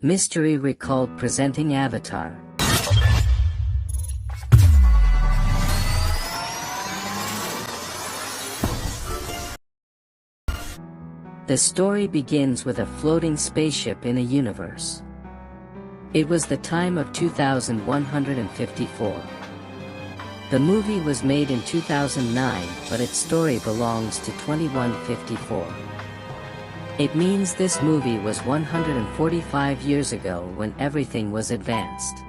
Mystery recalled presenting Avatar. The story begins with a floating spaceship in a universe. It was the time of 2154. The movie was made in 2009, but its story belongs to 2154. It means this movie was 145 years ago when everything was advanced.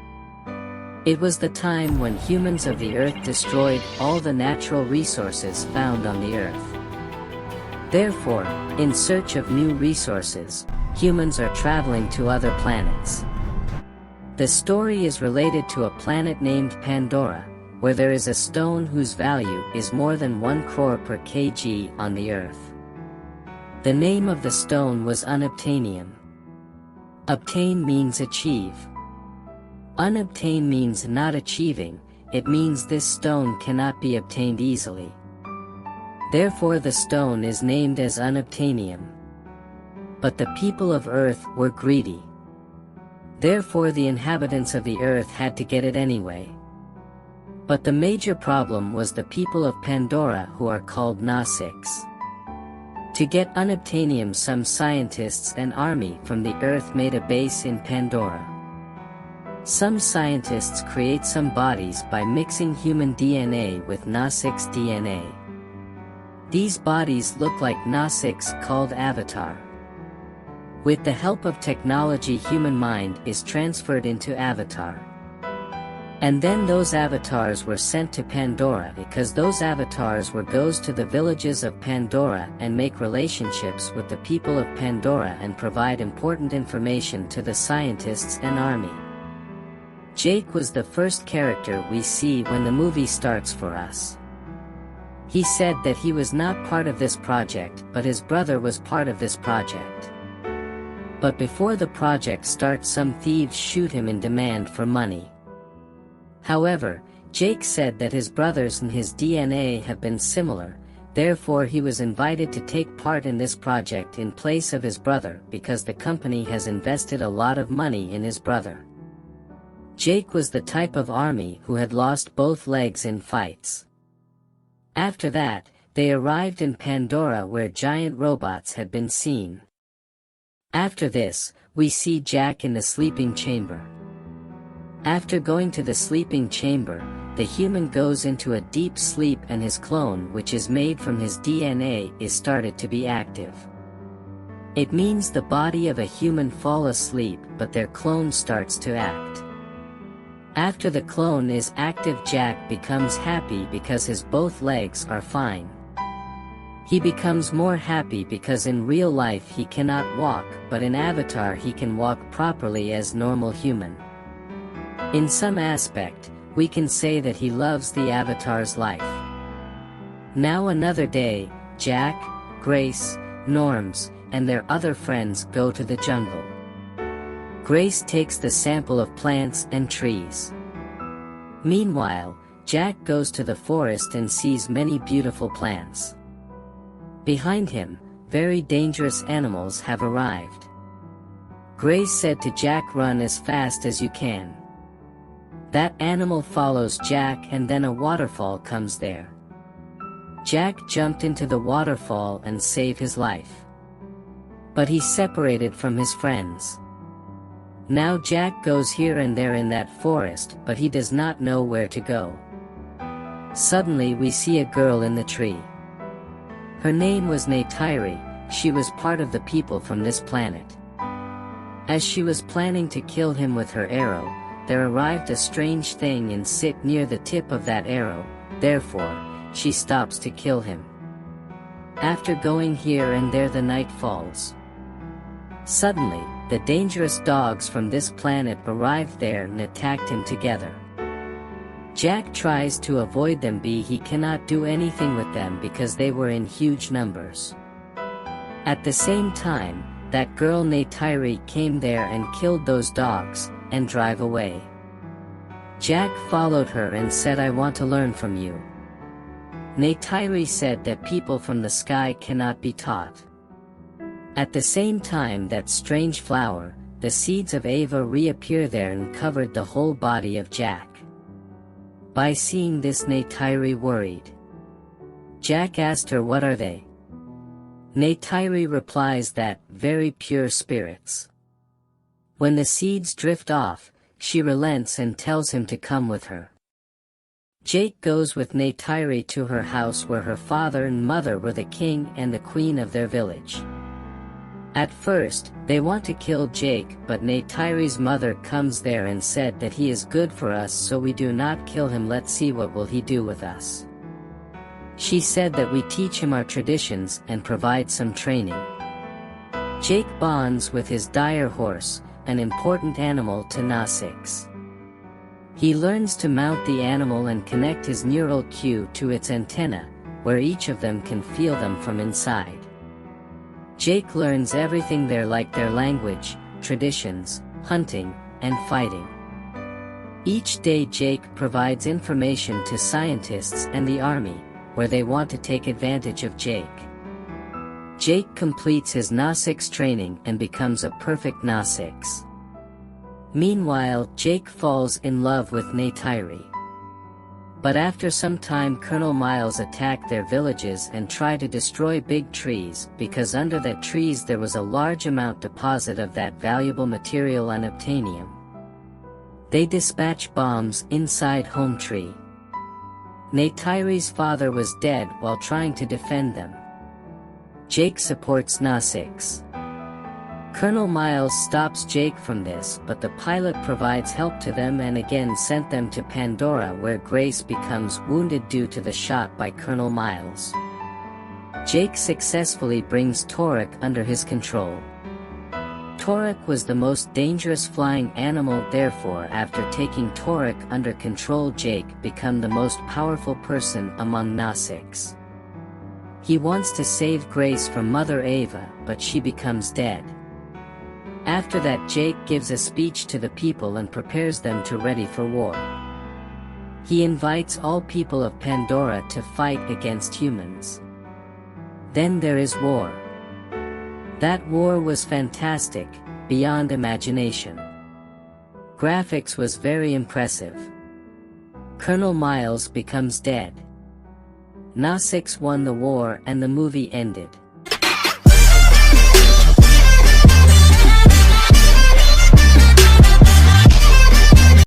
It was the time when humans of the Earth destroyed all the natural resources found on the Earth. Therefore, in search of new resources, humans are traveling to other planets. The story is related to a planet named Pandora, where there is a stone whose value is more than 1 crore per kg on the Earth. The name of the stone was unobtainium. Obtain means achieve. Unobtain means not achieving, it means this stone cannot be obtained easily. Therefore the stone is named as unobtainium. But the people of Earth were greedy. Therefore the inhabitants of the Earth had to get it anyway. But the major problem was the people of Pandora, who are called Nausicaa. To get unobtainium, some scientists and army from the Earth made a base in Pandora. Some scientists create some bodies by mixing human DNA with Nausicaa DNA. These bodies look like Nausicaa, called Avatar. With the help of technology, human mind is transferred into Avatar. And then those avatars were sent to Pandora, because those avatars goes to the villages of Pandora and make relationships with the people of Pandora and provide important information to the scientists and army. Jake was the first character we see when the movie starts for us. He said that he was not part of this project, but his brother was part of this project. But before the project starts, some thieves shoot him in demand for money. However, Jake said that his brothers and his DNA have been similar, therefore he was invited to take part in this project in place of his brother because the company has invested a lot of money in his brother. Jake was the type of army who had lost both legs in fights. After that, they arrived in Pandora where giant robots had been seen. After this, we see Jack in the sleeping chamber. After going to the sleeping chamber, the human goes into a deep sleep and his clone, which is made from his DNA, is started to be active. It means the body of a human fall asleep, but their clone starts to act. After the clone is active, Jack becomes happy because his both legs are fine. He becomes more happy because in real life he cannot walk, but in Avatar he can walk properly as normal human. In some aspect, we can say that he loves the Avatar's life. Now another day, Jack, Grace, Norms, and their other friends go to the jungle. Grace takes the sample of plants and trees. Meanwhile, Jack goes to the forest and sees many beautiful plants. Behind him, very dangerous animals have arrived. Grace said to Jack, "Run as fast as you can." That animal follows Jack and then a waterfall comes there. Jack jumped into the waterfall and saved his life. But he's separated from his friends. Now Jack goes here and there in that forest, but he does not know where to go. Suddenly we see a girl in the tree. Her name was Neytiri, she was part of the people from this planet. As she was planning to kill him with her arrow, there arrived a strange thing and sit near the tip of that arrow, therefore, she stops to kill him. After going here and there, the night falls. Suddenly, the dangerous dogs from this planet arrived there and attacked him together. Jack tries to avoid them, but he cannot do anything with them because they were in huge numbers. At the same time, that girl Neytiri came there and killed those dogs, and drive away. Jack followed her and said, "I want to learn from you." Neytiri said that people from the sky cannot be taught. At the same time, that strange flower, the seeds of Ava reappear there and covered the whole body of Jack. By seeing this, Neytiri worried. Jack asked her what are they. Neytiri replies that, very pure spirits. When the seeds drift off, she relents and tells him to come with her. Jake goes with Neytiri to her house where her father and mother were the king and the queen of their village. At first, they want to kill Jake, but Neytiri's mother comes there and said that he is good for us, so we do not kill him. Let's see what will he do with us. She said that we teach him our traditions and provide some training. Jake bonds with his dire horse, an important animal to Na-6. He learns to mount the animal and connect his neural cue to its antenna, where each of them can feel them from inside. Jake learns everything there, like their language, traditions, hunting, and fighting. Each day Jake provides information to scientists and the army, where they want to take advantage of Jake. Jake completes his Na-6 training and becomes a perfect Na-6. Meanwhile, Jake falls in love with Neytiri. But after some time, Colonel Miles attacked their villages and tried to destroy big trees, because under the trees there was a large amount deposit of that valuable material unobtainium. They dispatch bombs inside home tree. Neytiri's father was dead while trying to defend them. Jake supports Na-6. Colonel Miles stops Jake from this, but the pilot provides help to them and again sent them to Pandora, where Grace becomes wounded due to the shot by Colonel Miles. Jake successfully brings Torek under his control. Torek was the most dangerous flying animal, therefore after taking Torek under control, Jake became the most powerful person among Na-6. He wants to save Grace from Mother Ava, but she becomes dead. After that, Jake gives a speech to the people and prepares them to ready for war. He invites all people of Pandora to fight against humans. Then there is war. That war was fantastic, beyond imagination. Graphics was very impressive. Colonel Miles becomes dead. Na-6 won the war and the movie ended.